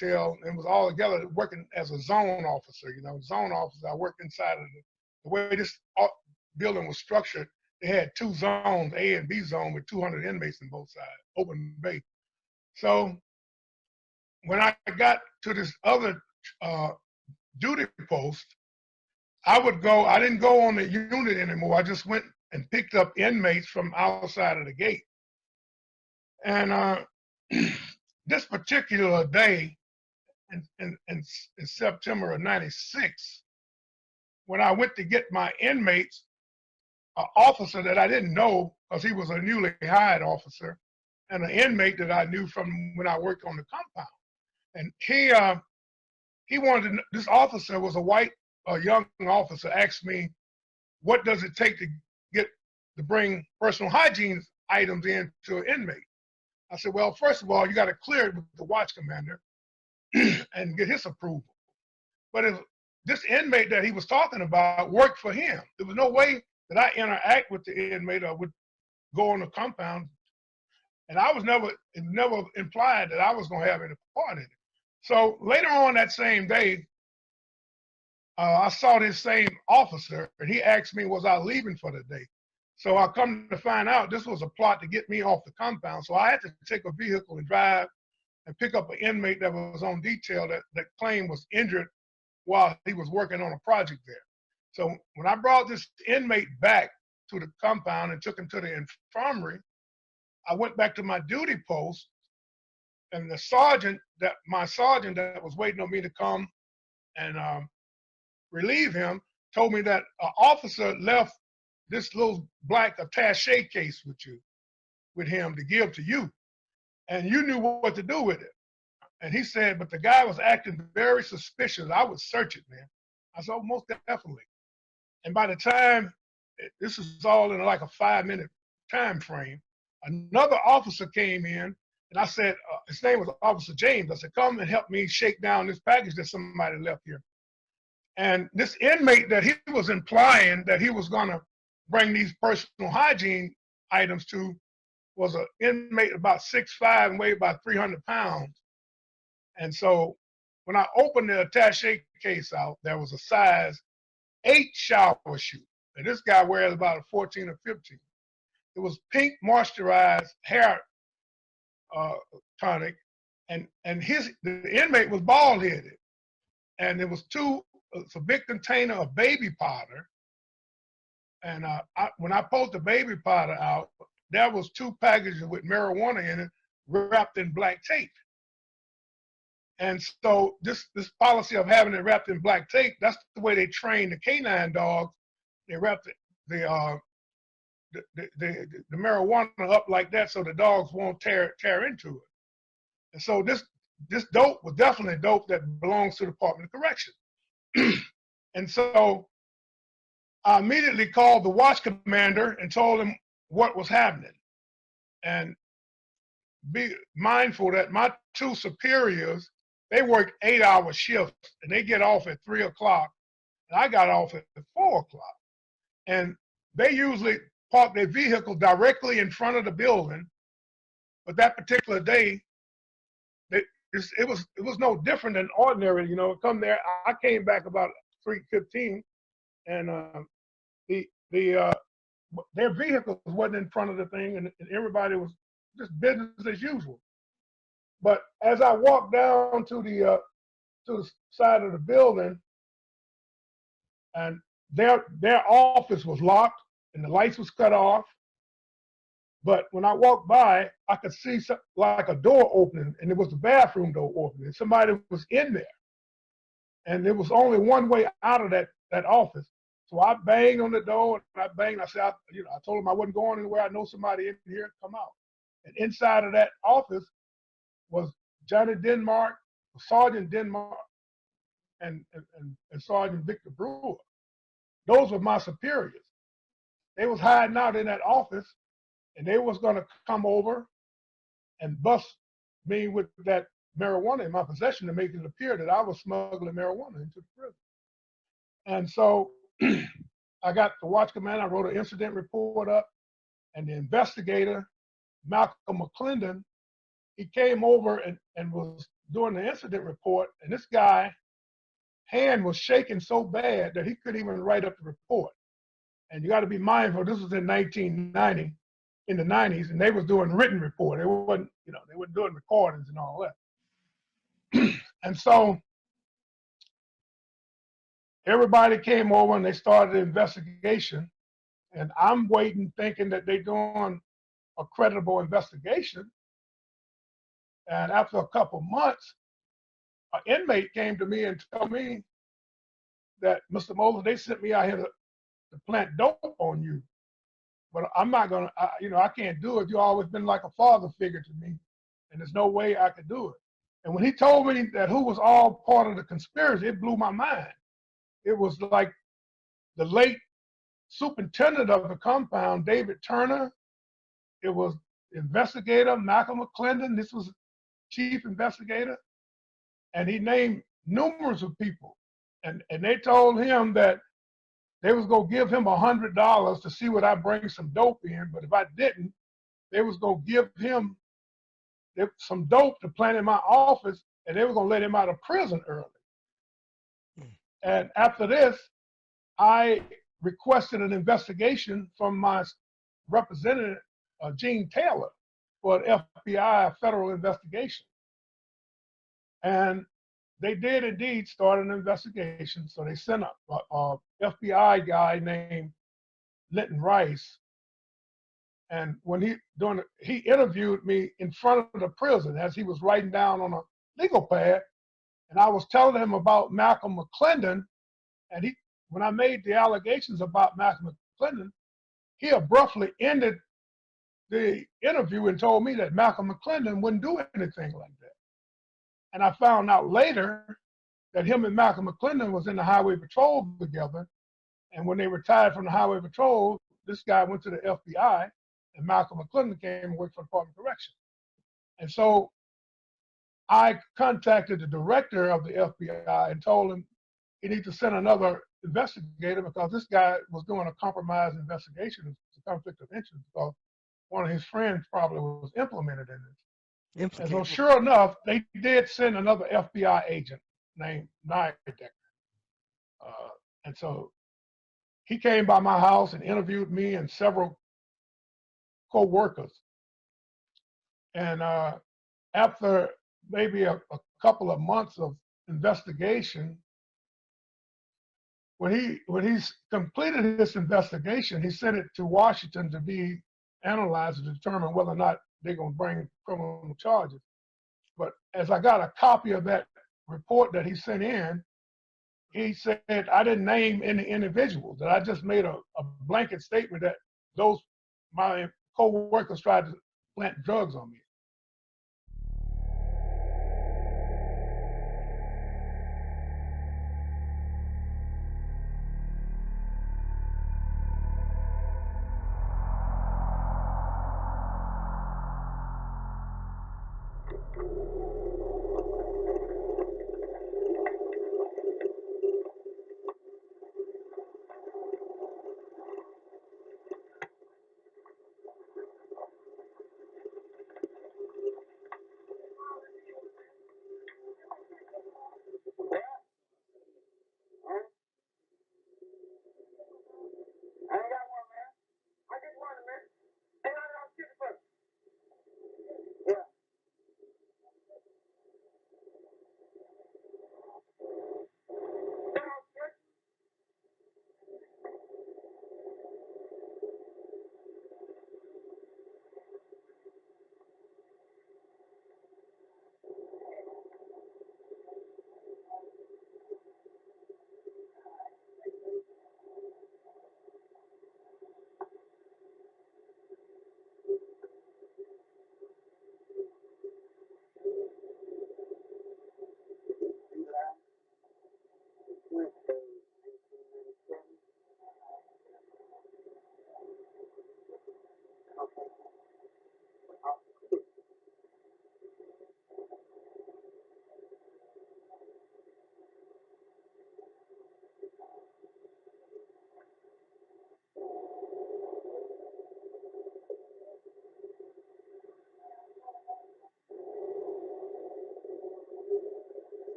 detail and was all together working as a zone officer. You know, zone officer, I worked inside of the way this building was structured. They had two zones, A and B zone, with 200 inmates on both sides, open bay. So when I got to this other duty post, I didn't go on the unit anymore. I just went and picked up inmates from outside of the gate. And this particular day in September of '96, when I went to get my inmates, an officer that I didn't know, because he was a newly hired officer, and an inmate that I knew from when I worked on the compound. And he wanted to, this officer was a young officer, asked me, what does it take to bring personal hygiene items in to an inmate? I said, well, first of all, you got to clear it with the watch commander and get his approval. But if this inmate that he was talking about worked for him, there was no way that I interact with the inmate or would go on the compound. And it never implied that I was going to have any part in it. So later on that same day, I saw this same officer, and he asked me, was I leaving for the day? So I come to find out this was a plot to get me off the compound. So I had to take a vehicle and drive and pick up an inmate that was on detail that claimed was injured while he was working on a project there. So when I brought this inmate back to the compound and took him to the infirmary, I went back to my duty post, and my sergeant that was waiting on me to come and relieve him told me that an officer left this little black attaché case with him to give to you, and you knew what to do with it. And he said, but the guy was acting very suspicious. I would search it, man. I said, oh, most definitely. And by the time, this is all in like a 5-minute time frame, another officer came in, and I said, his name was Officer James. I said, come and help me shake down this package that somebody left here. And this inmate that he was implying that he was gonna bring these personal hygiene items to was an inmate about 6'5" and weighed about 300 pounds. And so when I opened the attaché case out, there was a size 8 shower shoe. And this guy wears about a 14 or 15. It was pink moisturized hair tonic, and the inmate was bald headed. And it was it's a big container of baby powder. And when I pulled the baby powder out, there was 2 packages with marijuana in it wrapped in black tape. And so this policy of having it wrapped in black tape, that's the way they train the canine dogs. They wrap the marijuana up like that so the dogs won't tear into it. And so this dope was definitely dope that belongs to the Department of Corrections. And so I immediately called the watch commander and told him what was happening. And be mindful that my 2 superiors, they work 8-hour shifts, and they get off at 3 o'clock, and I got off at 4 o'clock. And they usually park their vehicle directly in front of the building, but that particular day, it was no different than ordinary. You know, come there. I came back about 3:15, and their vehicles wasn't in front of the thing, and everybody was just business as usual. But as I walked down to the side of the building, and their office was locked and the lights was cut off. But when I walked by, I could see like a door opening, and it was the bathroom door opening. Somebody was in there, and there was only one way out of that office. So I banged on the door, and I banged. I said, I told them I wasn't going anywhere. I know somebody in here. Come out. And inside of that office was Johnny Denmark, Sergeant Denmark, and Sergeant Victor Brewer. Those were my superiors. They was hiding out in that office, and they was gonna come over and bust me with that marijuana in my possession to make it appear that I was smuggling marijuana into the prison. And so I got the watch command. I wrote an incident report up, and the investigator, Malcolm McClendon, he came over and was doing the incident report, and this guy hand was shaking so bad that he couldn't even write up the report. And you got to be mindful, this was in 1990, in the 90s, and they was doing written report. They wasn't, they weren't doing recordings and all that. And so everybody came over and they started an investigation. And I'm waiting, thinking that they're doing a credible investigation. And after a couple months, an inmate came to me and told me that, Mr. Moses, they sent me out here to plant dope on you. But I'm not going to, I can't do it. You've always been like a father figure to me, and there's no way I could do it. And when he told me that who was all part of the conspiracy, it blew my mind. It was like the late superintendent of the compound, David Turner. It was investigator Malcolm McClendon. This was chief investigator. And he named numerous of people. And they told him that they was going to give him $100 to see would I bring some dope in. But if I didn't, they was going to give him some dope to plant in my office, and they were going to let him out of prison early. And after this, I requested an investigation from my representative, Gene Taylor, for an FBI federal investigation. And they did indeed start an investigation. So they sent a FBI guy named Linton Rice. And when he interviewed me in front of the prison as he was writing down on a legal pad, and I was telling him about Malcolm McClendon, and when I made the allegations about Malcolm McClendon, he abruptly ended the interview and told me that Malcolm McClendon wouldn't do anything like that. And I found out later that him and Malcolm McClendon was in the highway patrol together. And when they retired from the highway patrol, this guy went to the FBI, and Malcolm McClendon came and worked for the Department of Corrections. And so I contacted the director of the FBI and told him he needs to send another investigator because this guy was doing a compromised investigation. It's a conflict of interest because one of his friends probably was implemented in this. And so sure enough, they did send another FBI agent named Nydecker. And so he came by my house and interviewed me and several co-workers. And after maybe a couple of months of investigation, when he's completed his investigation, he sent it to Washington to be analyzed to determine whether or not they're going to bring criminal charges. But as I got a copy of that report that he sent in, he said I didn't name any individuals, that I just made a blanket statement that my co-workers tried to plant drugs on me.